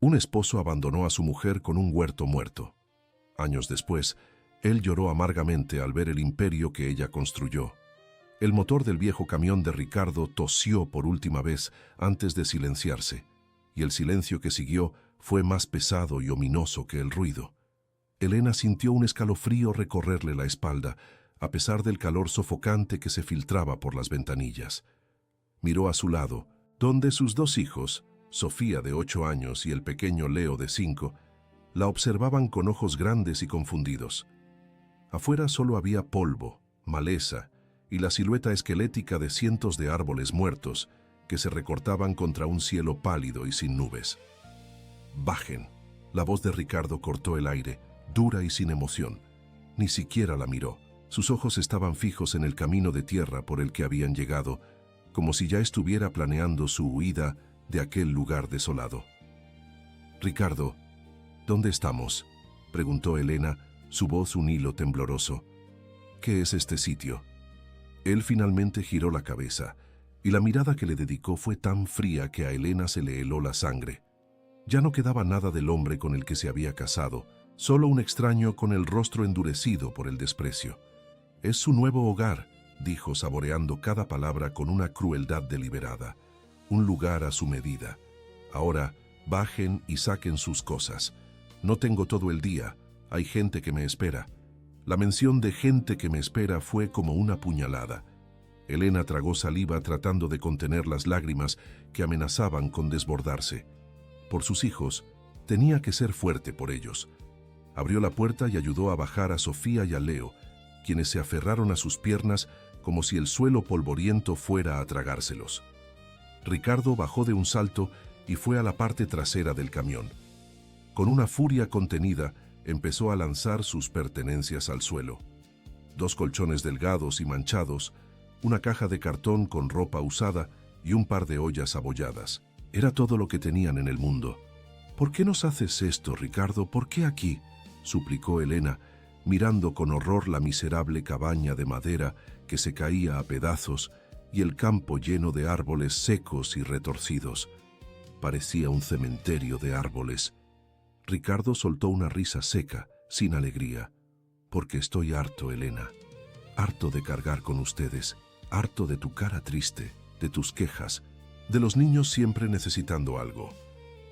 Un esposo abandonó a su mujer con un huerto muerto. Años después, él lloró amargamente al ver el imperio que ella construyó. El motor del viejo camión de Ricardo tosió por última vez antes de silenciarse, y el silencio que siguió fue más pesado y ominoso que el ruido. Elena sintió un escalofrío recorrerle la espalda, a pesar del calor sofocante que se filtraba por las ventanillas. Miró a su lado, donde sus dos hijos, Sofía de 8 años y el pequeño Leo de 5, la observaban con ojos grandes y confundidos. Afuera solo había polvo, maleza y la silueta esquelética de cientos de árboles muertos que se recortaban contra un cielo pálido y sin nubes. «Bajen». La voz de Ricardo cortó el aire, dura y sin emoción. Ni siquiera la miró. Sus ojos estaban fijos en el camino de tierra por el que habían llegado, como si ya estuviera planeando su huida de aquel lugar desolado. «Ricardo, ¿dónde estamos?», preguntó Elena, su voz un hilo tembloroso. «¿Qué es este sitio?». Él finalmente giró la cabeza, y la mirada que le dedicó fue tan fría que a Elena se le heló la sangre. Ya no quedaba nada del hombre con el que se había casado, solo un extraño con el rostro endurecido por el desprecio. «Es su nuevo hogar», dijo saboreando cada palabra con una crueldad deliberada. «Un lugar a su medida. Ahora, bajen y saquen sus cosas. No tengo todo el día, hay gente que me espera». La mención de gente que me espera fue como una puñalada. Elena tragó saliva tratando de contener las lágrimas que amenazaban con desbordarse. Por sus hijos, tenía que ser fuerte por ellos. Abrió la puerta y ayudó a bajar a Sofía y a Leo, quienes se aferraron a sus piernas como si el suelo polvoriento fuera a tragárselos. Ricardo bajó de un salto y fue a la parte trasera del camión. Con una furia contenida, empezó a lanzar sus pertenencias al suelo. 2 colchones delgados y manchados, una caja de cartón con ropa usada y un par de ollas abolladas. Era todo lo que tenían en el mundo. «¿Por qué nos haces esto, Ricardo? ¿Por qué aquí?», suplicó Elena, mirando con horror la miserable cabaña de madera que se caía a pedazos y el campo lleno de árboles secos y retorcidos. Parecía un cementerio de árboles. Ricardo soltó una risa seca, sin alegría. «Porque estoy harto, Elena. Harto de cargar con ustedes, harto de tu cara triste, de tus quejas, de los niños siempre necesitando algo.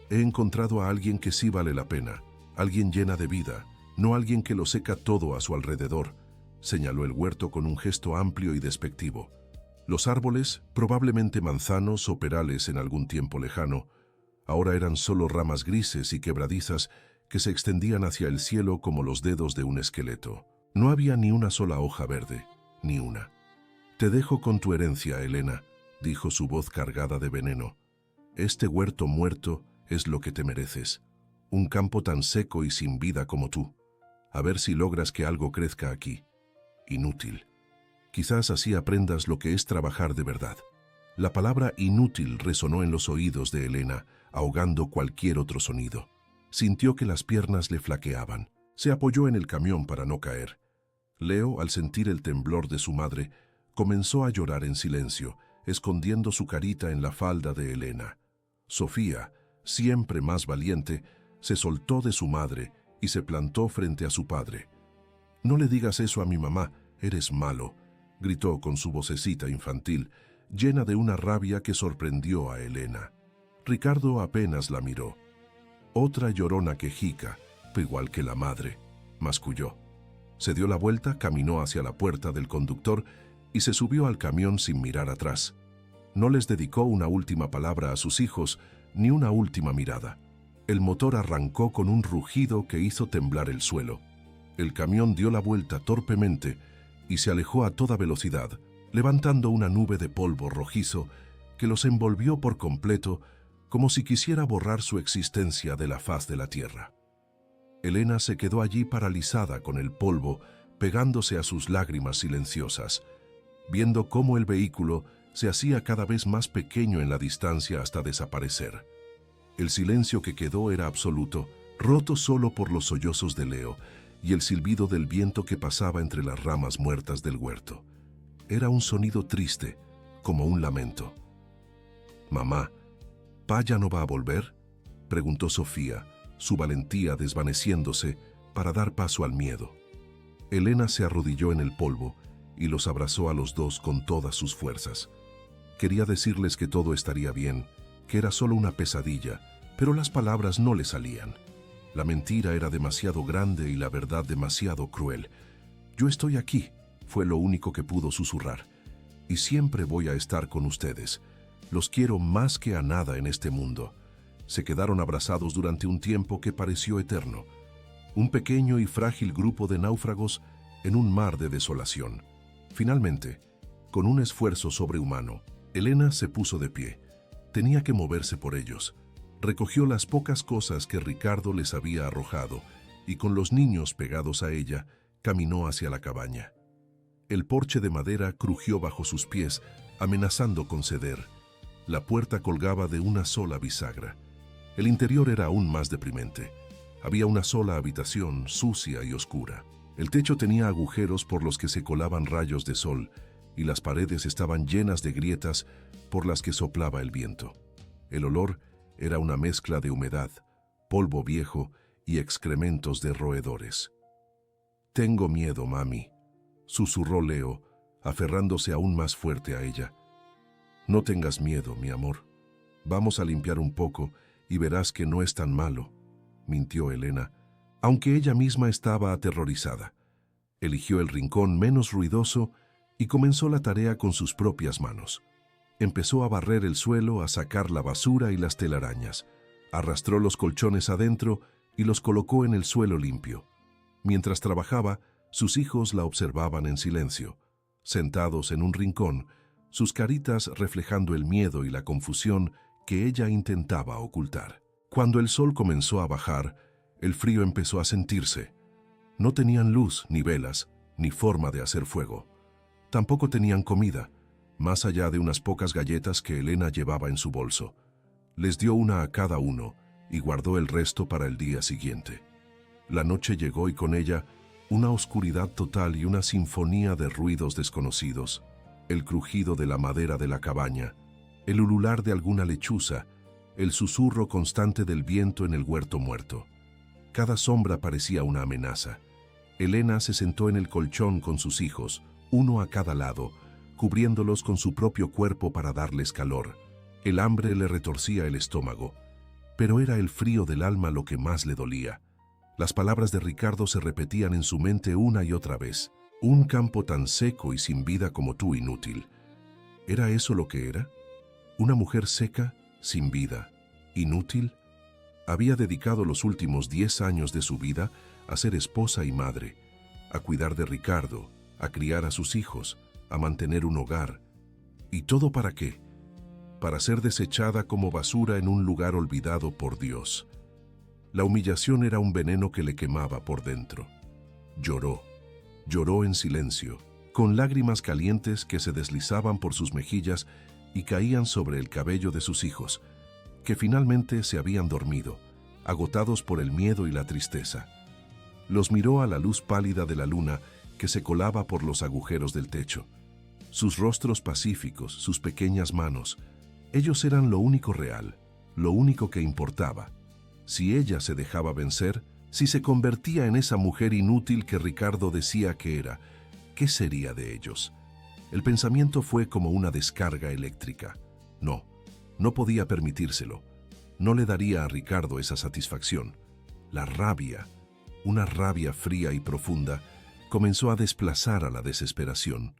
He encontrado a alguien que sí vale la pena, alguien llena de vida, no alguien que lo seca todo a su alrededor», señaló el huerto con un gesto amplio y despectivo. Los árboles, probablemente manzanos o perales en algún tiempo lejano, ahora eran solo ramas grises y quebradizas que se extendían hacia el cielo como los dedos de un esqueleto. No había ni una sola hoja verde, ni una. «Te dejo con tu herencia, Elena», dijo su voz cargada de veneno. «Este huerto muerto es lo que te mereces. Un campo tan seco y sin vida como tú. A ver si logras que algo crezca aquí. Inútil. Quizás así aprendas lo que es trabajar de verdad». La palabra inútil resonó en los oídos de Elena, ahogando cualquier otro sonido. Sintió que las piernas le flaqueaban. Se apoyó en el camión para no caer. Leo, al sentir el temblor de su madre, comenzó a llorar en silencio, escondiendo su carita en la falda de Elena. Sofía, siempre más valiente, se soltó de su madre y se plantó frente a su padre. «No le digas eso a mi mamá, eres malo», gritó con su vocecita infantil, llena de una rabia que sorprendió a Elena. Ricardo apenas la miró. «Otra llorona quejica, igual que la madre», masculló. Se dio la vuelta, caminó hacia la puerta del conductor y se subió al camión sin mirar atrás. No les dedicó una última palabra a sus hijos, ni una última mirada. El motor arrancó con un rugido que hizo temblar el suelo. El camión dio la vuelta torpemente y se alejó a toda velocidad, levantando una nube de polvo rojizo que los envolvió por completo, como si quisiera borrar su existencia de la faz de la tierra. Elena se quedó allí paralizada con el polvo pegándose a sus lágrimas silenciosas, viendo cómo el vehículo se hacía cada vez más pequeño en la distancia hasta desaparecer. El silencio que quedó era absoluto, roto solo por los sollozos de Leo y el silbido del viento que pasaba entre las ramas muertas del huerto. Era un sonido triste, como un lamento. «Mamá, ¿Pa ya no va a volver?», preguntó Sofía, su valentía desvaneciéndose para dar paso al miedo. Elena se arrodilló en el polvo y los abrazó a los dos con todas sus fuerzas. Quería decirles que todo estaría bien, que era solo una pesadilla, pero las palabras no le salían. La mentira era demasiado grande y la verdad demasiado cruel. «Yo estoy aquí», fue lo único que pudo susurrar. «Y siempre voy a estar con ustedes. Los quiero más que a nada en este mundo». Se quedaron abrazados durante un tiempo que pareció eterno. Un pequeño y frágil grupo de náufragos en un mar de desolación. Finalmente, con un esfuerzo sobrehumano, Elena se puso de pie. Tenía que moverse por ellos. Recogió las pocas cosas que Ricardo les había arrojado y con los niños pegados a ella, caminó hacia la cabaña. El porche de madera crujió bajo sus pies, amenazando con ceder. La puerta colgaba de una sola bisagra. El interior era aún más deprimente. Había una sola habitación, sucia y oscura. El techo tenía agujeros por los que se colaban rayos de sol, y las paredes estaban llenas de grietas por las que soplaba el viento. El olor era una mezcla de humedad, polvo viejo y excrementos de roedores. «Tengo miedo, mami», susurró Leo, aferrándose aún más fuerte a ella. «No tengas miedo, mi amor. Vamos a limpiar un poco y verás que no es tan malo», mintió Elena, aunque ella misma estaba aterrorizada. Eligió el rincón menos ruidoso y comenzó la tarea con sus propias manos. Empezó a barrer el suelo, a sacar la basura y las telarañas. Arrastró los colchones adentro y los colocó en el suelo limpio. Mientras trabajaba, sus hijos la observaban en silencio, sentados en un rincón, sus caritas reflejando el miedo y la confusión que ella intentaba ocultar. Cuando el sol comenzó a bajar, el frío empezó a sentirse. No tenían luz, ni velas, ni forma de hacer fuego. Tampoco tenían comida, más allá de unas pocas galletas que Elena llevaba en su bolso. Les dio una a cada uno y guardó el resto para el día siguiente. La noche llegó y con ella una oscuridad total y una sinfonía de ruidos desconocidos. El crujido de la madera de la cabaña, el ulular de alguna lechuza, el susurro constante del viento en el huerto muerto. Cada sombra parecía una amenaza. Elena se sentó en el colchón con sus hijos, uno a cada lado, cubriéndolos con su propio cuerpo para darles calor. El hambre le retorcía el estómago, pero era el frío del alma lo que más le dolía. Las palabras de Ricardo se repetían en su mente una y otra vez. «Un campo tan seco y sin vida como tú, inútil». ¿Era eso lo que era? ¿Una mujer seca, sin vida, inútil? Había dedicado los últimos 10 años de su vida a ser esposa y madre, a cuidar de Ricardo, a criar a sus hijos, a mantener un hogar. ¿Y todo para qué? Para ser desechada como basura en un lugar olvidado por Dios. La humillación era un veneno que le quemaba por dentro. Lloró. Lloró en silencio, con lágrimas calientes que se deslizaban por sus mejillas y caían sobre el cabello de sus hijos, que finalmente se habían dormido, agotados por el miedo y la tristeza. Los miró a la luz pálida de la luna que se colaba por los agujeros del techo. Sus rostros pacíficos, sus pequeñas manos, ellos eran lo único real, lo único que importaba. Si ella se dejaba vencer, si se convertía en esa mujer inútil que Ricardo decía que era, ¿qué sería de ellos? El pensamiento fue como una descarga eléctrica. No podía permitírselo. No le daría a Ricardo esa satisfacción. La rabia, una rabia fría y profunda, comenzó a desplazar a la desesperación.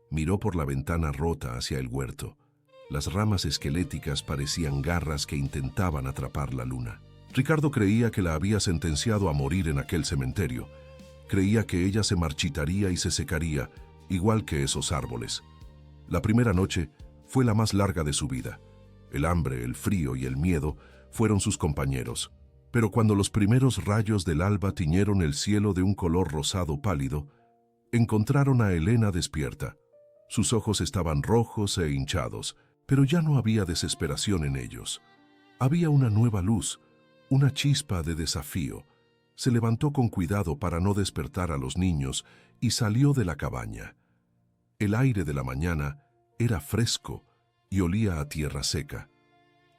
Miró por la ventana rota hacia el huerto. Las ramas esqueléticas parecían garras que intentaban atrapar la luna. Ricardo creía que la había sentenciado a morir en aquel cementerio. Creía que ella se marchitaría y se secaría, igual que esos árboles. La primera noche fue la más larga de su vida. El hambre, el frío y el miedo fueron sus compañeros. Pero cuando los primeros rayos del alba tiñeron el cielo de un color rosado pálido, encontraron a Elena despierta. Sus ojos estaban rojos e hinchados, pero ya no había desesperación en ellos. Había una nueva luz, una chispa de desafío. Se levantó con cuidado para no despertar a los niños y salió de la cabaña. El aire de la mañana era fresco y olía a tierra seca.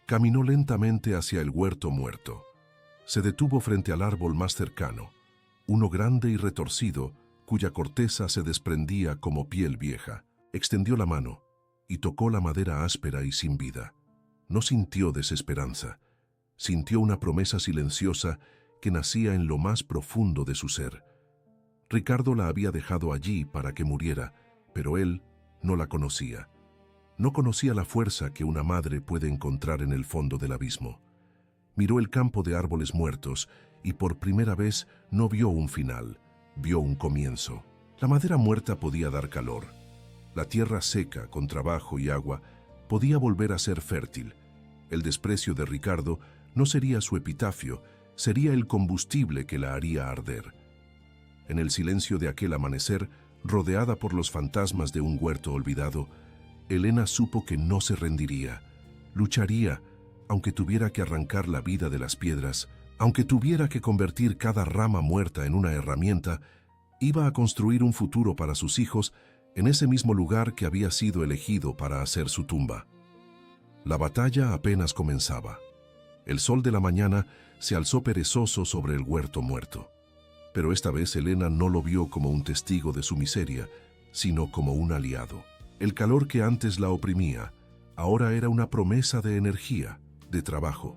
Caminó lentamente hacia el huerto muerto. Se detuvo frente al árbol más cercano, uno grande y retorcido, cuya corteza se desprendía como piel vieja. Extendió la mano y tocó la madera áspera y sin vida. No sintió desesperanza, sintió una promesa silenciosa que nacía en lo más profundo de su ser. Ricardo la había dejado allí para que muriera, pero él no la conocía. No conocía la fuerza que una madre puede encontrar en el fondo del abismo. Miró el campo de árboles muertos y por primera vez no vio un final, vio un comienzo. La madera muerta podía dar calor. La tierra seca, con trabajo y agua, podía volver a ser fértil. El desprecio de Ricardo no sería su epitafio, sería el combustible que la haría arder. En el silencio de aquel amanecer, rodeada por los fantasmas de un huerto olvidado, Elena supo que no se rendiría. Lucharía, aunque tuviera que arrancar la vida de las piedras, aunque tuviera que convertir cada rama muerta en una herramienta, iba a construir un futuro para sus hijos en ese mismo lugar que había sido elegido para hacer su tumba. La batalla apenas comenzaba. El sol de la mañana se alzó perezoso sobre el huerto muerto. Pero esta vez Elena no lo vio como un testigo de su miseria, sino como un aliado. El calor que antes la oprimía, ahora era una promesa de energía, de trabajo.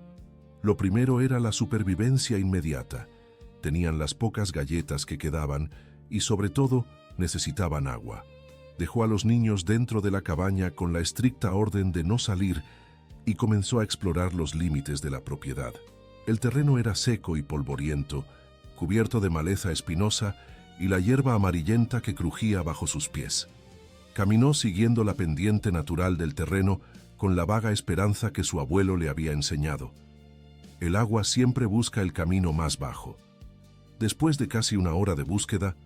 Lo primero era la supervivencia inmediata. Tenían las pocas galletas que quedaban y, sobre todo, necesitaban agua. Dejó a los niños dentro de la cabaña con la estricta orden de no salir y comenzó a explorar los límites de la propiedad. El terreno era seco y polvoriento, cubierto de maleza espinosa y la hierba amarillenta que crujía bajo sus pies. Caminó siguiendo la pendiente natural del terreno con la vaga esperanza que su abuelo le había enseñado. El agua siempre busca el camino más bajo. Después de casi una hora de búsqueda,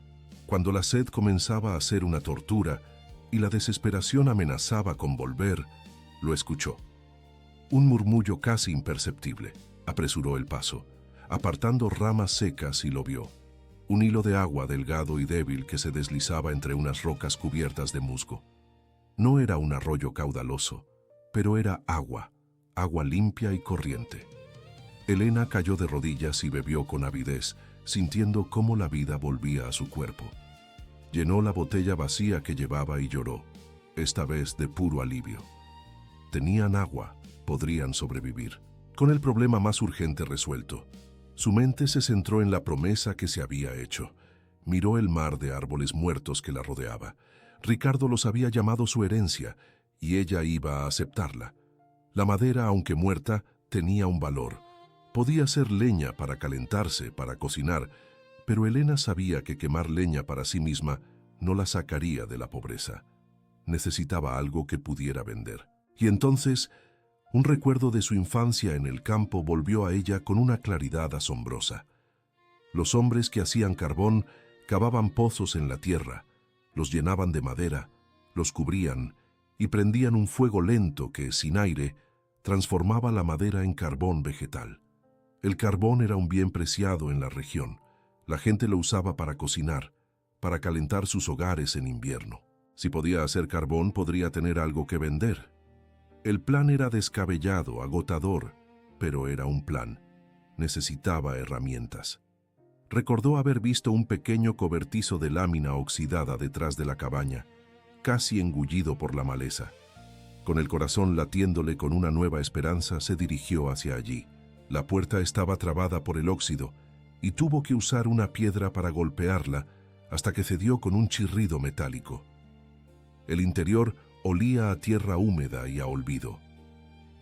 cuando la sed comenzaba a ser una tortura y la desesperación amenazaba con volver, lo escuchó. Un murmullo casi imperceptible. Apresuró el paso, apartando ramas secas y lo vio. Un hilo de agua delgado y débil que se deslizaba entre unas rocas cubiertas de musgo. No era un arroyo caudaloso, pero era agua limpia y corriente. Elena cayó de rodillas y bebió con avidez, sintiendo cómo la vida volvía a su cuerpo. Llenó la botella vacía que llevaba y lloró, esta vez de puro alivio. Tenían agua, podrían sobrevivir. Con el problema más urgente resuelto, su mente se centró en la promesa que se había hecho. Miró el mar de árboles muertos que la rodeaba. Ricardo los había llamado su herencia, y ella iba a aceptarla. La madera, aunque muerta, tenía un valor. Podía ser leña para calentarse, para cocinar, pero Elena sabía que quemar leña para sí misma no la sacaría de la pobreza. Necesitaba algo que pudiera vender. Y entonces, un recuerdo de su infancia en el campo volvió a ella con una claridad asombrosa. Los hombres que hacían carbón cavaban pozos en la tierra, los llenaban de madera, los cubrían y prendían un fuego lento que, sin aire, transformaba la madera en carbón vegetal. El carbón era un bien preciado en la región. La gente lo usaba para cocinar, para calentar sus hogares en invierno. Si podía hacer carbón, podría tener algo que vender. El plan era descabellado, agotador, pero era un plan. Necesitaba herramientas. Recordó haber visto un pequeño cobertizo de lámina oxidada detrás de la cabaña, casi engullido por la maleza. Con el corazón latiéndole con una nueva esperanza, se dirigió hacia allí. La puerta estaba trabada por el óxido y tuvo que usar una piedra para golpearla hasta que cedió con un chirrido metálico. El interior olía a tierra húmeda y a olvido.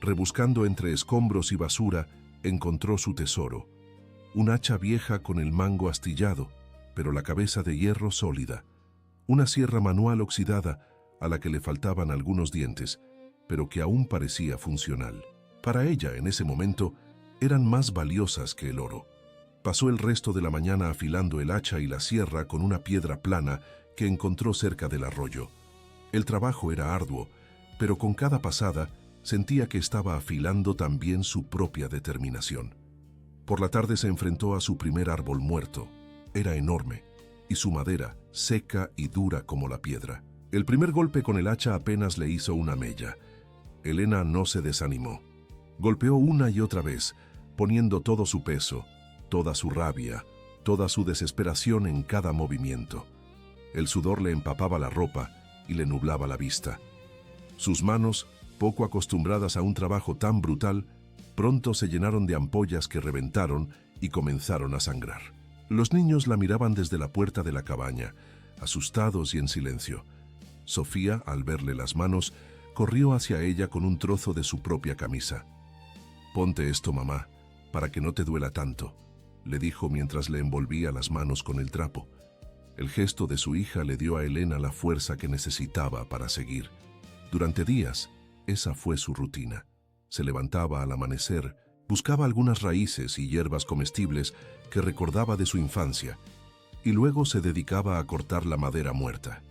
Rebuscando entre escombros y basura, encontró su tesoro, un hacha vieja con el mango astillado, pero la cabeza de hierro sólida, una sierra manual oxidada a la que le faltaban algunos dientes, pero que aún parecía funcional. Para ella, en ese momento, eran más valiosas que el oro. Pasó el resto de la mañana afilando el hacha y la sierra con una piedra plana que encontró cerca del arroyo. El trabajo era arduo, pero con cada pasada sentía que estaba afilando también su propia determinación. Por la tarde se enfrentó a su primer árbol muerto. Era enorme, y su madera, seca y dura como la piedra. El primer golpe con el hacha apenas le hizo una mella. Elena no se desanimó. Golpeó una y otra vez, poniendo todo su peso, toda su rabia, toda su desesperación en cada movimiento. El sudor le empapaba la ropa y le nublaba la vista. Sus manos, poco acostumbradas a un trabajo tan brutal, pronto se llenaron de ampollas que reventaron y comenzaron a sangrar. Los niños la miraban desde la puerta de la cabaña, asustados y en silencio. Sofía, al verle las manos, corrió hacia ella con un trozo de su propia camisa. «Ponte esto, mamá, para que no te duela tanto», le dijo mientras le envolvía las manos con el trapo. El gesto de su hija le dio a Elena la fuerza que necesitaba para seguir. Durante días, esa fue su rutina. Se levantaba al amanecer, buscaba algunas raíces y hierbas comestibles que recordaba de su infancia, y luego se dedicaba a cortar la madera muerta.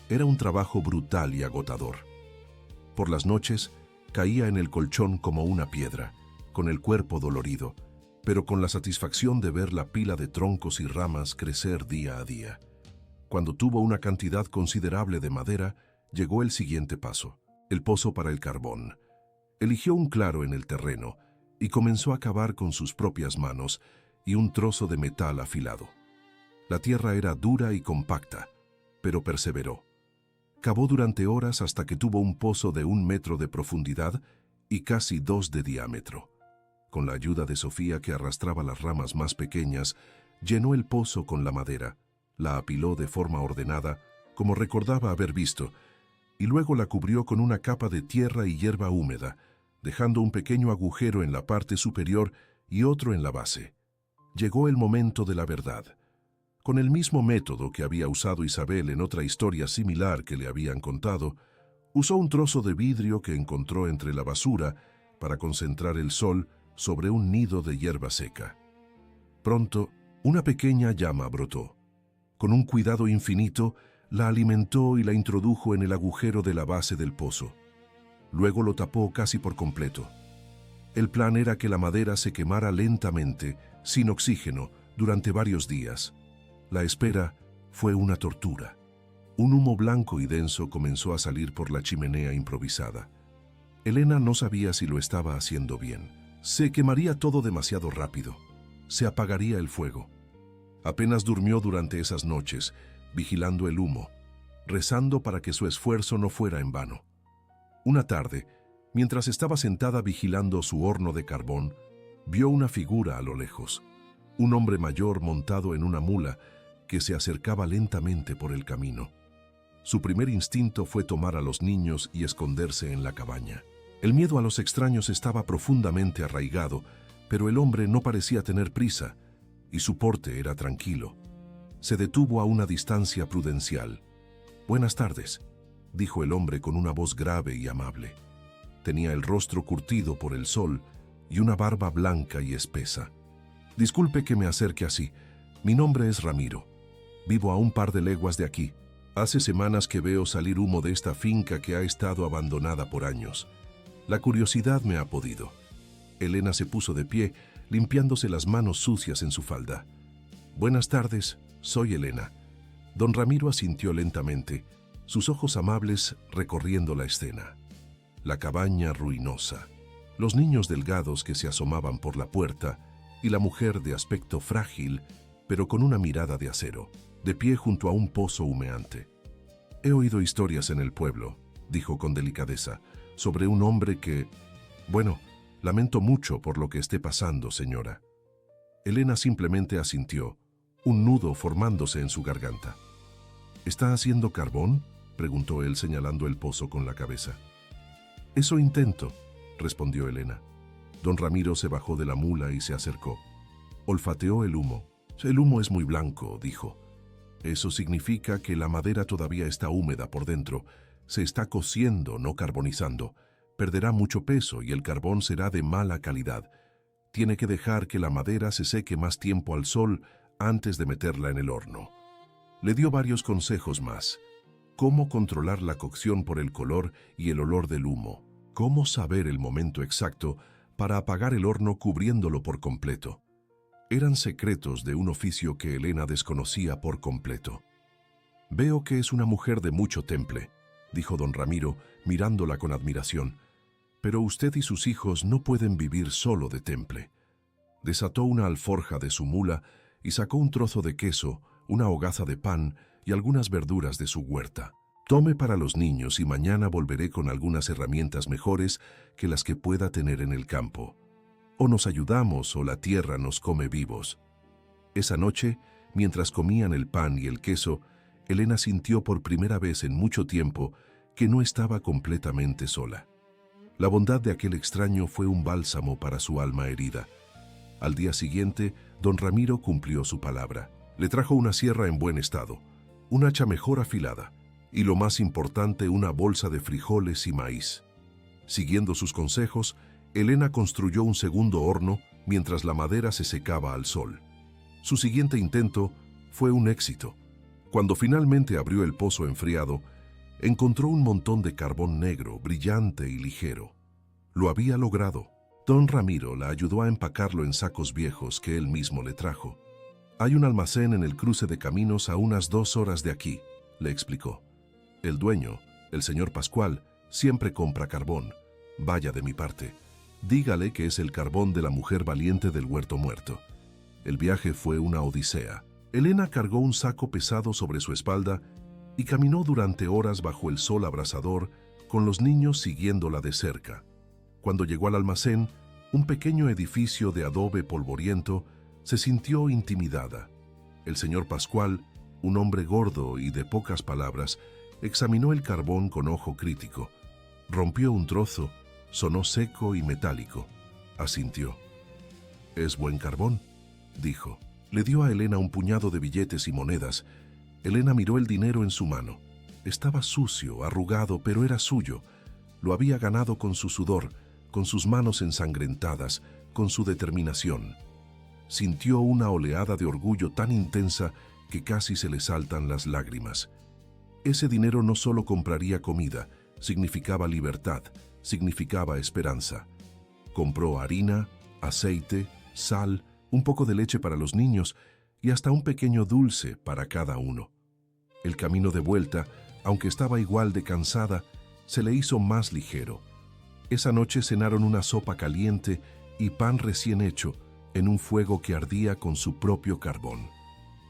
Era un trabajo brutal y agotador. Por las noches, caía en el colchón como una piedra, con el cuerpo dolorido, pero con la satisfacción de ver la pila de troncos y ramas crecer día a día. Cuando tuvo una cantidad considerable de madera, llegó el siguiente paso, el pozo para el carbón. Eligió un claro en el terreno y comenzó a cavar con sus propias manos y un trozo de metal afilado. La tierra era dura y compacta, pero perseveró. Cavó durante horas hasta que tuvo un pozo de 1 metro de profundidad y casi 2 de diámetro. Con la ayuda de Sofía, que arrastraba las ramas más pequeñas, llenó el pozo con la madera, la apiló de forma ordenada, como recordaba haber visto, y luego la cubrió con una capa de tierra y hierba húmeda, dejando un pequeño agujero en la parte superior y otro en la base. Llegó el momento de la verdad. Con el mismo método que había usado Isabel en otra historia similar que le habían contado, usó un trozo de vidrio que encontró entre la basura para concentrar el sol sobre un nido de hierba seca. Pronto, una pequeña llama brotó. Con un cuidado infinito, la alimentó y la introdujo en el agujero de la base del pozo. Luego lo tapó casi por completo. El plan era que la madera se quemara lentamente, sin oxígeno, durante varios días. La espera fue una tortura. Un humo blanco y denso comenzó a salir por la chimenea improvisada. Elena no sabía si lo estaba haciendo bien. Se quemaría todo demasiado rápido. Se apagaría el fuego. Apenas durmió durante esas noches, vigilando el humo, rezando para que su esfuerzo no fuera en vano. Una tarde, mientras estaba sentada vigilando su horno de carbón, vio una figura a lo lejos, un hombre mayor montado en una mula que se acercaba lentamente por el camino. Su primer instinto fue tomar a los niños y esconderse en la cabaña. El miedo a los extraños estaba profundamente arraigado, pero el hombre no parecía tener prisa, y su porte era tranquilo. Se detuvo a una distancia prudencial. «Buenas tardes», dijo el hombre con una voz grave y amable. Tenía el rostro curtido por el sol y una barba blanca y espesa. «Disculpe que me acerque así. Mi nombre es Ramiro. Vivo a un par de leguas de aquí. Hace semanas que veo salir humo de esta finca que ha estado abandonada por años. La curiosidad me ha podido». Elena se puso de pie, limpiándose las manos sucias en su falda. «Buenas tardes, soy Elena». Don Ramiro asintió lentamente, sus ojos amables recorriendo la escena. La cabaña ruinosa, los niños delgados que se asomaban por la puerta y la mujer de aspecto frágil, pero con una mirada de acero, de pie junto a un pozo humeante. «He oído historias en el pueblo», dijo con delicadeza, «sobre un hombre que... Bueno, lamento mucho por lo que esté pasando, señora». Elena simplemente asintió, un nudo formándose en su garganta. «¿Está haciendo carbón?», preguntó él señalando el pozo con la cabeza. «Eso intento», respondió Elena. Don Ramiro se bajó de la mula y se acercó. Olfateó el humo. «El humo es muy blanco», dijo. «Eso significa que la madera todavía está húmeda por dentro. Se está cociendo, no carbonizando. Perderá mucho peso y el carbón será de mala calidad. Tiene que dejar que la madera se seque más tiempo al sol antes de meterla en el horno». Le dio varios consejos más. Cómo controlar la cocción por el color y el olor del humo. Cómo saber el momento exacto para apagar el horno cubriéndolo por completo. Eran secretos de un oficio que Elena desconocía por completo. «Veo que es una mujer de mucho temple», dijo don Ramiro, mirándola con admiración. Pero usted y sus hijos no pueden vivir solo de temple. Desató una alforja de su mula y sacó un trozo de queso, una hogaza de pan y algunas verduras de su huerta. Tome para los niños y mañana volveré con algunas herramientas mejores que las que pueda tener en el campo. O nos ayudamos o la tierra nos come vivos. Esa noche, mientras comían el pan y el queso, Elena sintió por primera vez en mucho tiempo que no estaba completamente sola. La bondad de aquel extraño fue un bálsamo para su alma herida. Al día siguiente, don Ramiro cumplió su palabra. Le trajo una sierra en buen estado, un hacha mejor afilada y, lo más importante, una bolsa de frijoles y maíz. Siguiendo sus consejos, Elena construyó un segundo horno mientras la madera se secaba al sol. Su siguiente intento fue un éxito. Cuando finalmente abrió el pozo enfriado, encontró un montón de carbón negro, brillante y ligero. Lo había logrado. Don Ramiro la ayudó a empacarlo en sacos viejos que él mismo le trajo. «Hay un almacén en el cruce de caminos a unas 2 horas de aquí», le explicó. «El dueño, el señor Pascual, siempre compra carbón. Vaya de mi parte. Dígale que es el carbón de la mujer valiente del huerto muerto». El viaje fue una odisea. Elena cargó un saco pesado sobre su espalda y caminó durante horas bajo el sol abrasador, con los niños siguiéndola de cerca. Cuando llegó al almacén, un pequeño edificio de adobe polvoriento, se sintió intimidada. El señor Pascual, un hombre gordo y de pocas palabras, examinó el carbón con ojo crítico. Rompió un trozo, sonó seco y metálico. Asintió. «Es buen carbón», dijo. Le dio a Elena un puñado de billetes y monedas. Elena miró el dinero en su mano. Estaba sucio, arrugado, pero era suyo. Lo había ganado con su sudor, con sus manos ensangrentadas, con su determinación. Sintió una oleada de orgullo tan intensa que casi se le saltan las lágrimas. Ese dinero no solo compraría comida, significaba libertad, significaba esperanza. Compró harina, aceite, sal, un poco de leche para los niños y hasta un pequeño dulce para cada uno. El camino de vuelta, aunque estaba igual de cansada, se le hizo más ligero. Esa noche cenaron una sopa caliente y pan recién hecho en un fuego que ardía con su propio carbón.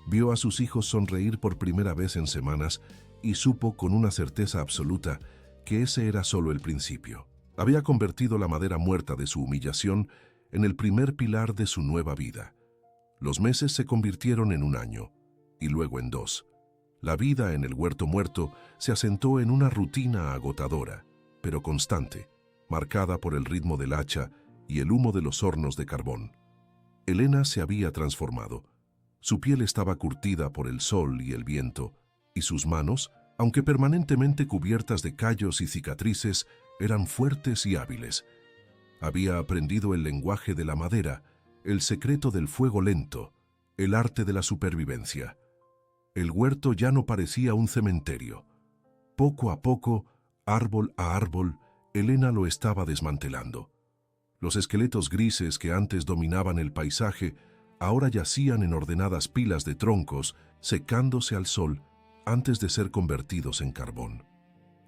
Vio a sus hijos sonreír por primera vez en semanas y supo con una certeza absoluta que ese era solo el principio. Había convertido la madera muerta de su humillación en el primer pilar de su nueva vida. Los meses se convirtieron en un año, y luego en 2. La vida en el huerto muerto se asentó en una rutina agotadora, pero constante, marcada por el ritmo del hacha y el humo de los hornos de carbón. Elena se había transformado. Su piel estaba curtida por el sol y el viento, y sus manos, aunque permanentemente cubiertas de callos y cicatrices, eran fuertes y hábiles. Había aprendido el lenguaje de la madera, el secreto del fuego lento, el arte de la supervivencia. El huerto ya no parecía un cementerio. Poco a poco, árbol a árbol, Elena lo estaba desmantelando. Los esqueletos grises que antes dominaban el paisaje ahora yacían en ordenadas pilas de troncos, secándose al sol antes de ser convertidos en carbón.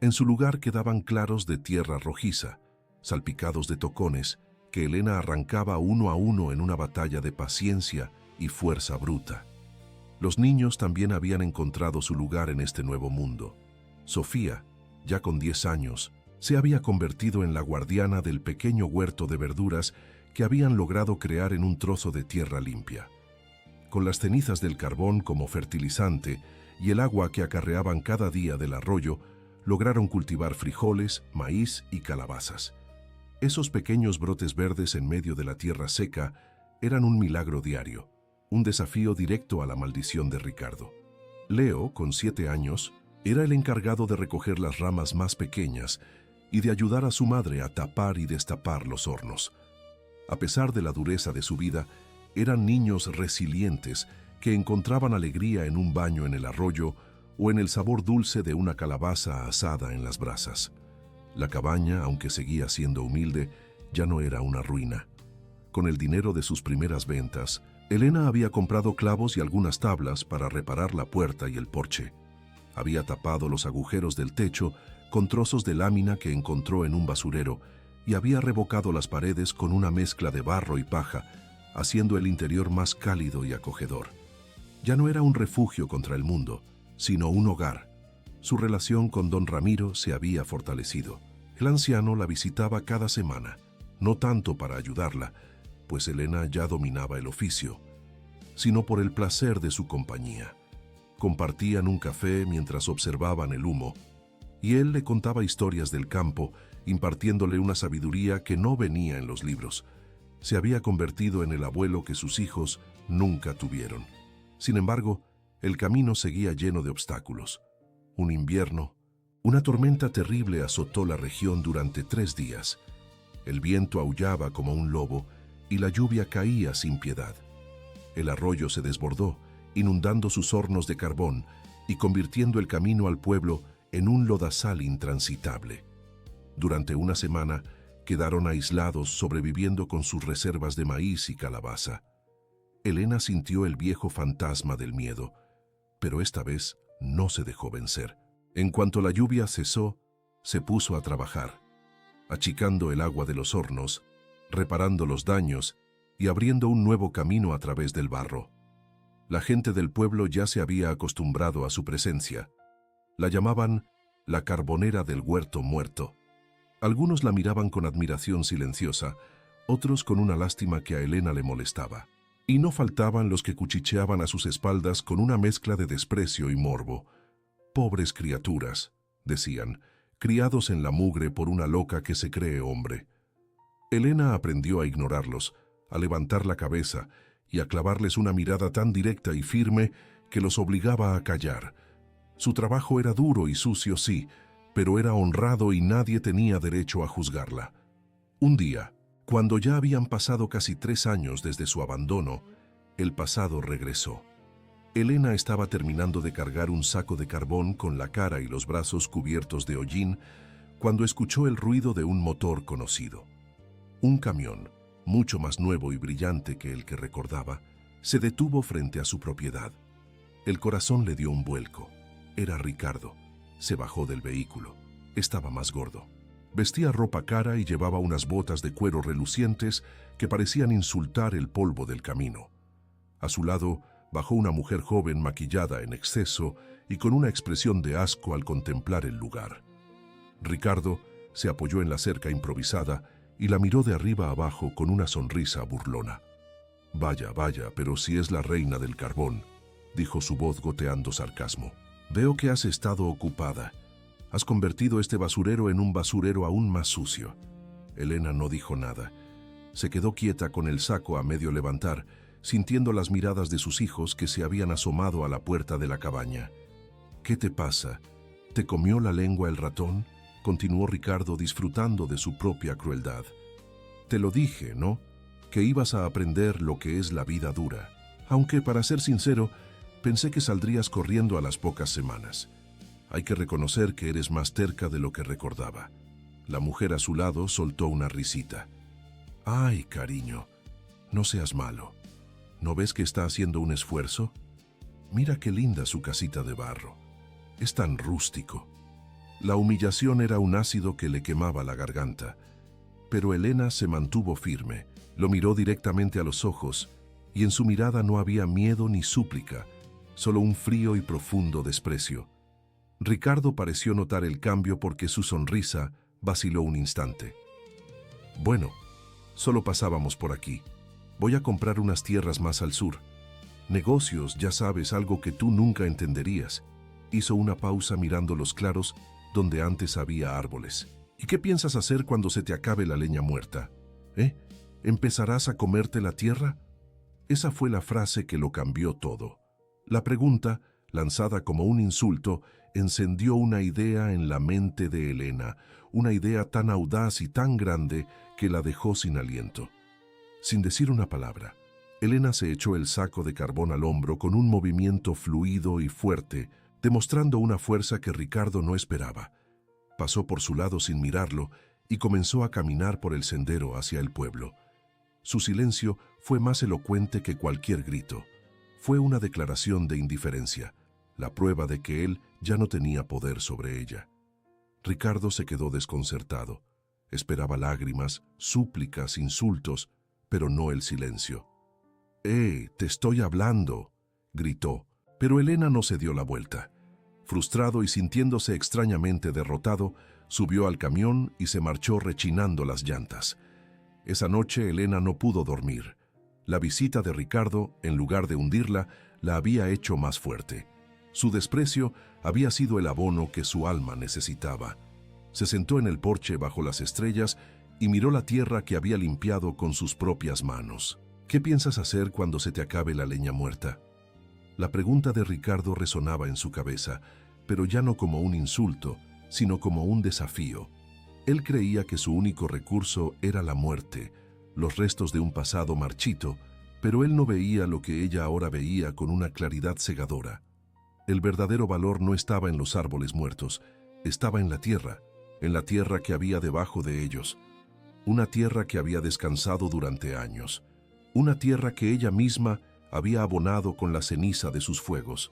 En su lugar quedaban claros de tierra rojiza, salpicados de tocones, que Elena arrancaba uno a uno en una batalla de paciencia y fuerza bruta. Los niños también habían encontrado su lugar en este nuevo mundo. Sofía, ya con 10 años, se había convertido en la guardiana del pequeño huerto de verduras que habían logrado crear en un trozo de tierra limpia. Con las cenizas del carbón como fertilizante y el agua que acarreaban cada día del arroyo, lograron cultivar frijoles, maíz y calabazas. Esos pequeños brotes verdes en medio de la tierra seca eran un milagro diario, un desafío directo a la maldición de Ricardo. Leo, con 7 años, era el encargado de recoger las ramas más pequeñas y de ayudar a su madre a tapar y destapar los hornos. A pesar de la dureza de su vida, eran niños resilientes que encontraban alegría en un baño en el arroyo o en el sabor dulce de una calabaza asada en las brasas. La cabaña, aunque seguía siendo humilde, ya no era una ruina. Con el dinero de sus primeras ventas, Elena había comprado clavos y algunas tablas para reparar la puerta y el porche. Había tapado los agujeros del techo con trozos de lámina que encontró en un basurero y había revocado las paredes con una mezcla de barro y paja, haciendo el interior más cálido y acogedor. Ya no era un refugio contra el mundo, sino un hogar. Su relación con don Ramiro se había fortalecido. El anciano la visitaba cada semana, no tanto para ayudarla, pues Elena ya dominaba el oficio, sino por el placer de su compañía. Compartían un café mientras observaban el humo, y él le contaba historias del campo, impartiéndole una sabiduría que no venía en los libros. Se había convertido en el abuelo que sus hijos nunca tuvieron. Sin embargo, el camino seguía lleno de obstáculos. Un invierno, una tormenta terrible azotó la región durante 3 días. El viento aullaba como un lobo y la lluvia caía sin piedad. El arroyo se desbordó, inundando sus hornos de carbón y convirtiendo el camino al pueblo en un lodazal intransitable. Durante una semana quedaron aislados, sobreviviendo con sus reservas de maíz y calabaza. Elena sintió el viejo fantasma del miedo, pero esta vez no se dejó vencer. En cuanto la lluvia cesó, se puso a trabajar, achicando el agua de los hornos, reparando los daños y abriendo un nuevo camino a través del barro. La gente del pueblo ya se había acostumbrado a su presencia. La llamaban la carbonera del huerto muerto. Algunos la miraban con admiración silenciosa, otros con una lástima que a Elena le molestaba. Y no faltaban los que cuchicheaban a sus espaldas con una mezcla de desprecio y morbo. «Pobres criaturas», decían, «criados en la mugre por una loca que se cree hombre». Elena aprendió a ignorarlos, a levantar la cabeza y a clavarles una mirada tan directa y firme que los obligaba a callar. Su trabajo era duro y sucio, sí, pero era honrado y nadie tenía derecho a juzgarla. Un día, cuando ya habían pasado casi 3 años desde su abandono, el pasado regresó. Elena estaba terminando de cargar un saco de carbón con la cara y los brazos cubiertos de hollín cuando escuchó el ruido de un motor conocido. Un camión, mucho más nuevo y brillante que el que recordaba, se detuvo frente a su propiedad. El corazón le dio un vuelco. Era Ricardo. Se bajó del vehículo. Estaba más gordo. Vestía ropa cara y llevaba unas botas de cuero relucientes que parecían insultar el polvo del camino. A su lado bajó una mujer joven maquillada en exceso y con una expresión de asco al contemplar el lugar. Ricardo se apoyó en la cerca improvisada y la miró de arriba abajo con una sonrisa burlona. «Vaya, vaya, pero si es la reina del carbón», dijo su voz goteando sarcasmo. «Veo que has estado ocupada. Has convertido este basurero en un basurero aún más sucio». Elena no dijo nada. Se quedó quieta con el saco a medio levantar, sintiendo las miradas de sus hijos que se habían asomado a la puerta de la cabaña. «¿Qué te pasa? ¿Te comió la lengua el ratón?», continuó Ricardo, disfrutando de su propia crueldad. «Te lo dije, ¿no? Que ibas a aprender lo que es la vida dura. Aunque, para ser sincero, pensé que saldrías corriendo a las pocas semanas. Hay que reconocer que eres más terca de lo que recordaba». La mujer a su lado soltó una risita. «Ay, cariño, no seas malo. ¿No ves que está haciendo un esfuerzo? Mira qué linda su casita de barro. Es tan rústico». La humillación era un ácido que le quemaba la garganta. Pero Elena se mantuvo firme, lo miró directamente a los ojos, y en su mirada no había miedo ni súplica, solo un frío y profundo desprecio. Ricardo pareció notar el cambio porque su sonrisa vaciló un instante. «Bueno, solo pasábamos por aquí. Voy a comprar unas tierras más al sur. Negocios, ya sabes, algo que tú nunca entenderías». Hizo una pausa mirando los claros donde antes había árboles. «¿Y qué piensas hacer cuando se te acabe la leña muerta? ¿Empezarás a comerte la tierra?». Esa fue la frase que lo cambió todo. La pregunta, lanzada como un insulto, encendió una idea en la mente de Elena, una idea tan audaz y tan grande que la dejó sin aliento. Sin decir una palabra, Elena se echó el saco de carbón al hombro con un movimiento fluido y fuerte, demostrando una fuerza que Ricardo no esperaba. Pasó por su lado sin mirarlo y comenzó a caminar por el sendero hacia el pueblo. Su silencio fue más elocuente que cualquier grito. Fue una declaración de indiferencia, la prueba de que él ya no tenía poder sobre ella. Ricardo se quedó desconcertado. Esperaba lágrimas, súplicas, insultos, pero no el silencio. Te estoy hablando, gritó, pero Elena no se dio la vuelta. Frustrado y sintiéndose extrañamente derrotado, subió al camión y se marchó rechinando las llantas. Esa noche Elena no pudo dormir. La visita de Ricardo, en lugar de hundirla, la había hecho más fuerte. Su desprecio había sido el abono que su alma necesitaba. Se sentó en el porche bajo las estrellas y miró la tierra que había limpiado con sus propias manos. ¿Qué piensas hacer cuando se te acabe la leña muerta? La pregunta de Ricardo resonaba en su cabeza, pero ya no como un insulto, sino como un desafío. Él creía que su único recurso era la muerte, los restos de un pasado marchito, pero él no veía lo que ella ahora veía con una claridad cegadora. El verdadero valor no estaba en los árboles muertos, estaba en la tierra que había debajo de ellos, una tierra que había descansado durante años, una tierra que ella misma había abonado con la ceniza de sus fuegos,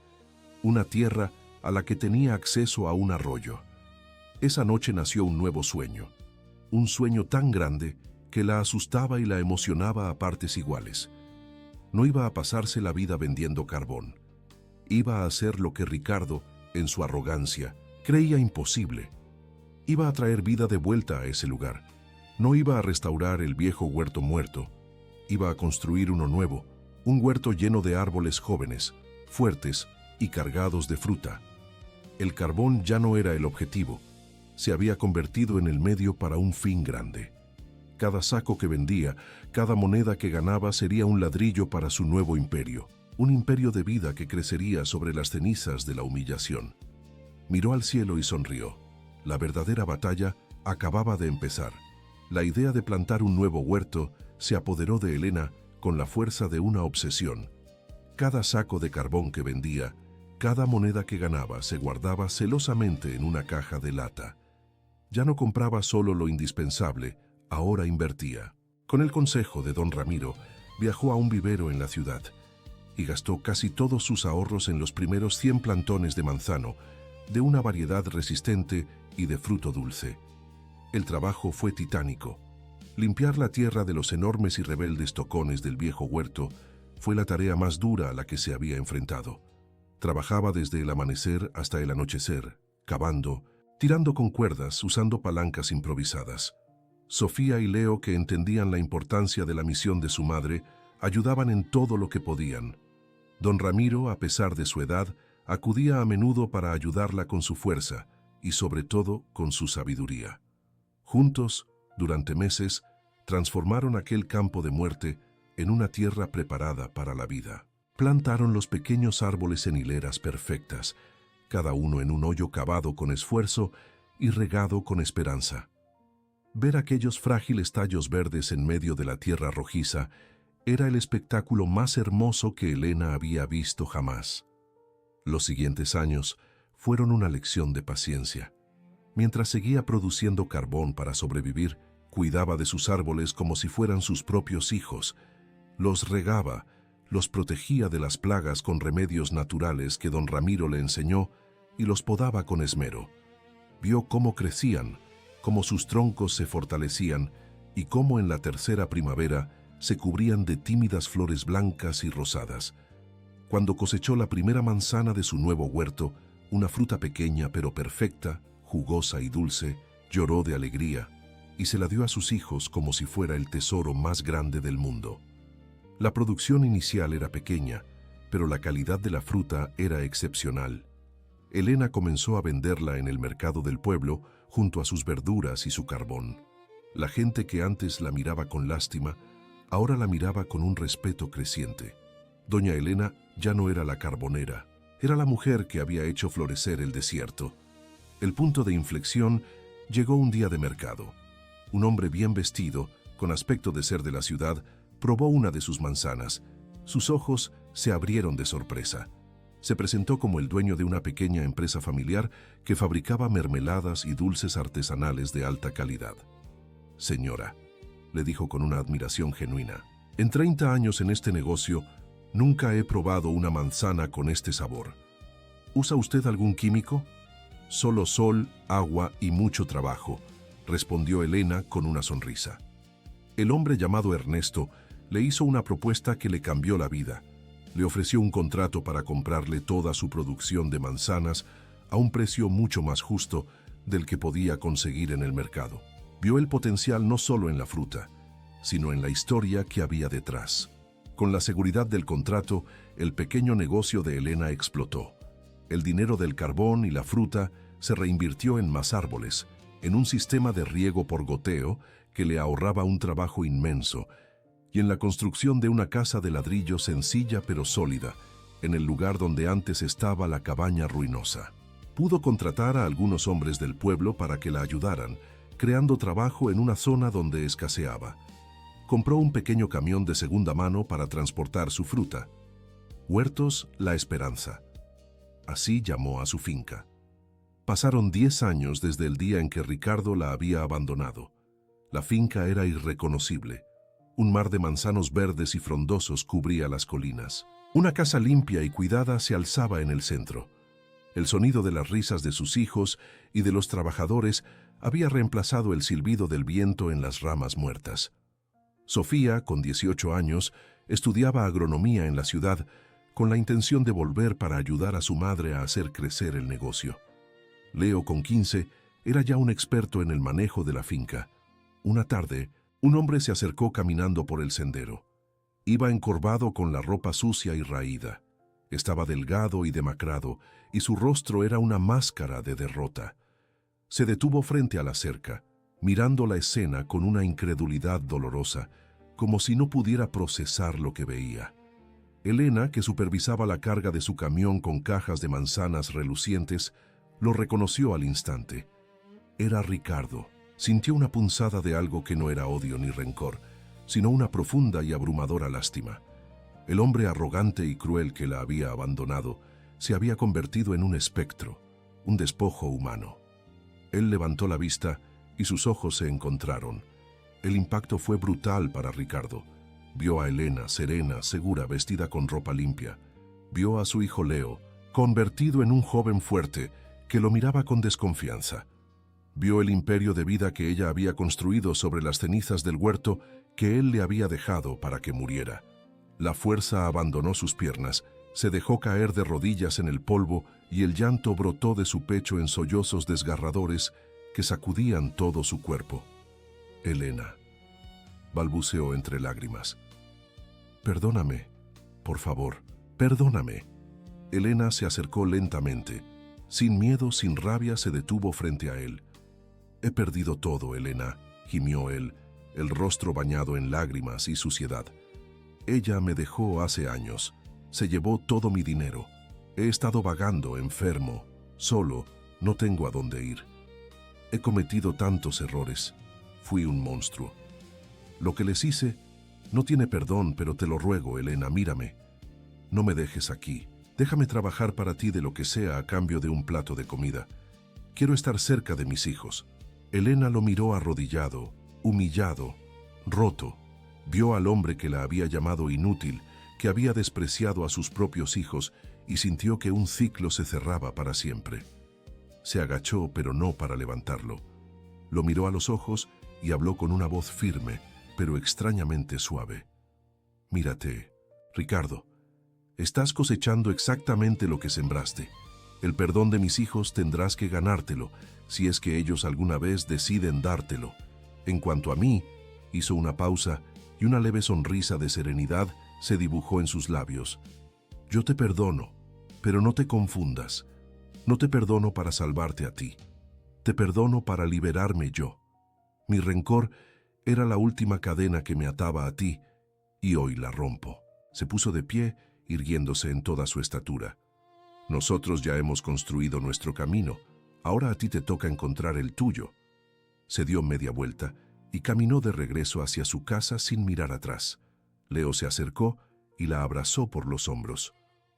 una tierra a la que tenía acceso a un arroyo. Esa noche nació un nuevo sueño, un sueño tan grande que la asustaba y la emocionaba a partes iguales. No iba a pasarse la vida vendiendo carbón. Iba a hacer lo que Ricardo, en su arrogancia, creía imposible. Iba a traer vida de vuelta a ese lugar. No iba a restaurar el viejo huerto muerto. Iba a construir uno nuevo, un huerto lleno de árboles jóvenes, fuertes y cargados de fruta. El carbón ya no era el objetivo. Se había convertido en el medio para un fin grande. Cada saco que vendía, cada moneda que ganaba sería un ladrillo para su nuevo imperio, un imperio de vida que crecería sobre las cenizas de la humillación. Miró al cielo y sonrió. La verdadera batalla acababa de empezar. La idea de plantar un nuevo huerto se apoderó de Elena con la fuerza de una obsesión. Cada saco de carbón que vendía, cada moneda que ganaba se guardaba celosamente en una caja de lata. Ya no compraba solo lo indispensable, ahora invertía. Con el consejo de don Ramiro, viajó a un vivero en la ciudad y gastó casi todos sus ahorros en los primeros 100 plantones de manzano, de una variedad resistente y de fruto dulce. El trabajo fue titánico. Limpiar la tierra de los enormes y rebeldes tocones del viejo huerto fue la tarea más dura a la que se había enfrentado. Trabajaba desde el amanecer hasta el anochecer, cavando, tirando con cuerdas, usando palancas improvisadas. Sofía y Leo, que entendían la importancia de la misión de su madre, ayudaban en todo lo que podían. Don Ramiro, a pesar de su edad, acudía a menudo para ayudarla con su fuerza y sobre todo con su sabiduría. Juntos, durante meses, transformaron aquel campo de muerte en una tierra preparada para la vida. Plantaron los pequeños árboles en hileras perfectas, cada uno en un hoyo cavado con esfuerzo y regado con esperanza. Ver aquellos frágiles tallos verdes en medio de la tierra rojiza era el espectáculo más hermoso que Elena había visto jamás. Los siguientes años fueron una lección de paciencia. Mientras seguía produciendo carbón para sobrevivir, cuidaba de sus árboles como si fueran sus propios hijos. Los regaba, los protegía de las plagas con remedios naturales que don Ramiro le enseñó y los podaba con esmero. Vio cómo crecían, cómo sus troncos se fortalecían y cómo en la tercera primavera se cubrían de tímidas flores blancas y rosadas. Cuando cosechó la primera manzana de su nuevo huerto, una fruta pequeña pero perfecta, jugosa y dulce, lloró de alegría y se la dio a sus hijos como si fuera el tesoro más grande del mundo. La producción inicial era pequeña, pero la calidad de la fruta era excepcional. Elena comenzó a venderla en el mercado del pueblo junto a sus verduras y su carbón. La gente que antes la miraba con lástima, ahora la miraba con un respeto creciente. Doña Elena ya no era la carbonera, era la mujer que había hecho florecer el desierto. El punto de inflexión llegó un día de mercado. Un hombre bien vestido, con aspecto de ser de la ciudad, probó una de sus manzanas. Sus ojos se abrieron de sorpresa. Se presentó como el dueño de una pequeña empresa familiar que fabricaba mermeladas y dulces artesanales de alta calidad. «Señora», le dijo con una admiración genuina, «en 30 años en este negocio, nunca he probado una manzana con este sabor. ¿Usa usted algún químico?» «Solo sol, agua y mucho trabajo. respondió Elena con una sonrisa. El hombre llamado Ernesto le hizo una propuesta que le cambió la vida. Le ofreció un contrato para comprarle toda su producción de manzanas a un precio mucho más justo del que podía conseguir en el mercado. Vio el potencial no solo en la fruta, sino en la historia que había detrás. Con la seguridad del contrato, el pequeño negocio de Elena explotó. El dinero del carbón y la fruta se reinvirtió en más árboles, en un sistema de riego por goteo que le ahorraba un trabajo inmenso, y en la construcción de una casa de ladrillo sencilla pero sólida, en el lugar donde antes estaba la cabaña ruinosa. Pudo contratar a algunos hombres del pueblo para que la ayudaran, creando trabajo en una zona donde escaseaba. Compró un pequeño camión de segunda mano para transportar su fruta. Huertos La Esperanza. Así llamó a su finca. Pasaron 10 años desde el día en que Ricardo la había abandonado. La finca era irreconocible. Un mar de manzanos verdes y frondosos cubría las colinas. Una casa limpia y cuidada se alzaba en el centro. El sonido de las risas de sus hijos y de los trabajadores había reemplazado el silbido del viento en las ramas muertas. Sofía, con 18 años, estudiaba agronomía en la ciudad con la intención de volver para ayudar a su madre a hacer crecer el negocio. Leo, con 15, era ya un experto en el manejo de la finca. Una tarde, un hombre se acercó caminando por el sendero. Iba encorvado con la ropa sucia y raída. Estaba delgado y demacrado, y su rostro era una máscara de derrota. Se detuvo frente a la cerca, mirando la escena con una incredulidad dolorosa, como si no pudiera procesar lo que veía. Elena, que supervisaba la carga de su camión con cajas de manzanas relucientes, lo reconoció al instante. Era Ricardo. Sintió una punzada de algo que no era odio ni rencor, sino una profunda y abrumadora lástima. El hombre arrogante y cruel que la había abandonado se había convertido en un espectro, un despojo humano. Él levantó la vista y sus ojos se encontraron. El impacto fue brutal para Ricardo. Vio a Elena, serena, segura, vestida con ropa limpia. Vio a su hijo Leo, convertido en un joven fuerte, que lo miraba con desconfianza. Vio el imperio de vida que ella había construido sobre las cenizas del huerto que él le había dejado para que muriera. La fuerza abandonó sus piernas, se dejó caer de rodillas en el polvo y el llanto brotó de su pecho en sollozos desgarradores que sacudían todo su cuerpo. Elena, balbuceó entre lágrimas. Perdóname, por favor, perdóname. Elena se acercó lentamente. Sin miedo, sin rabia, se detuvo frente a él. He perdido todo, Elena, gimió él, el rostro bañado en lágrimas y suciedad. Ella me dejó hace años. Se llevó todo mi dinero. He estado vagando, enfermo, solo, no tengo a dónde ir. He cometido tantos errores. Fui un monstruo. Lo que les hice no tiene perdón, pero te lo ruego, Elena, mírame. No me dejes aquí. Déjame trabajar para ti de lo que sea a cambio de un plato de comida. Quiero estar cerca de mis hijos. Elena lo miró arrodillado, humillado, roto. Vio al hombre que la había llamado inútil, que había despreciado a sus propios hijos, y sintió que un ciclo se cerraba para siempre. Se agachó, pero no para levantarlo. Lo miró a los ojos y habló con una voz firme, pero extrañamente suave. Mírate, Ricardo. Estás cosechando exactamente lo que sembraste. El perdón de mis hijos tendrás que ganártelo, si es que ellos alguna vez deciden dártelo. En cuanto a mí, hizo una pausa y una leve sonrisa de serenidad se dibujó en sus labios. Yo te perdono, pero no te confundas. No te perdono para salvarte a ti. Te perdono para liberarme yo. Mi rencor era la última cadena que me ataba a ti, y hoy la rompo. Se puso de pie, irguiéndose en toda su estatura. Nosotros ya hemos construido nuestro camino, ahora a ti te toca encontrar el tuyo. Se dio media vuelta y caminó de regreso hacia su casa sin mirar atrás. Leo se acercó y la abrazó por los hombros.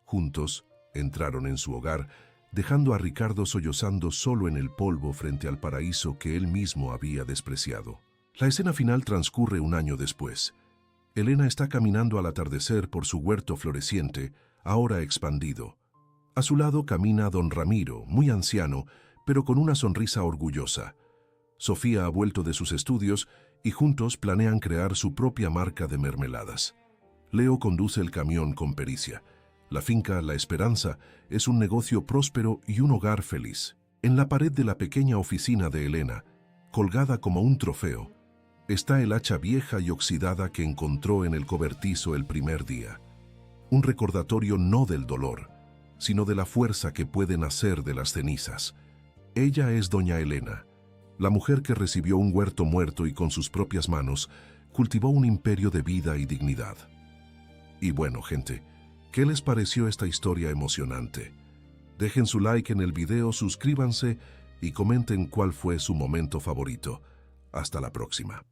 Juntos entraron en su hogar, dejando a Ricardo sollozando solo en el polvo frente al paraíso que él mismo había despreciado. La escena final transcurre un año después. Elena está caminando al atardecer por su huerto floreciente, ahora expandido. A su lado camina don Ramiro, muy anciano, pero con una sonrisa orgullosa. Sofía ha vuelto de sus estudios y juntos planean crear su propia marca de mermeladas. Leo conduce el camión con pericia. La finca La Esperanza es un negocio próspero y un hogar feliz. En la pared de la pequeña oficina de Elena, colgada como un trofeo, está el hacha vieja y oxidada que encontró en el cobertizo el primer día. Un recordatorio no del dolor, sino de la fuerza que puede nacer de las cenizas. Ella es doña Elena, la mujer que recibió un huerto muerto y con sus propias manos cultivó un imperio de vida y dignidad. Y bueno, gente, ¿qué les pareció esta historia emocionante? Dejen su like en el video, suscríbanse y comenten cuál fue su momento favorito. Hasta la próxima.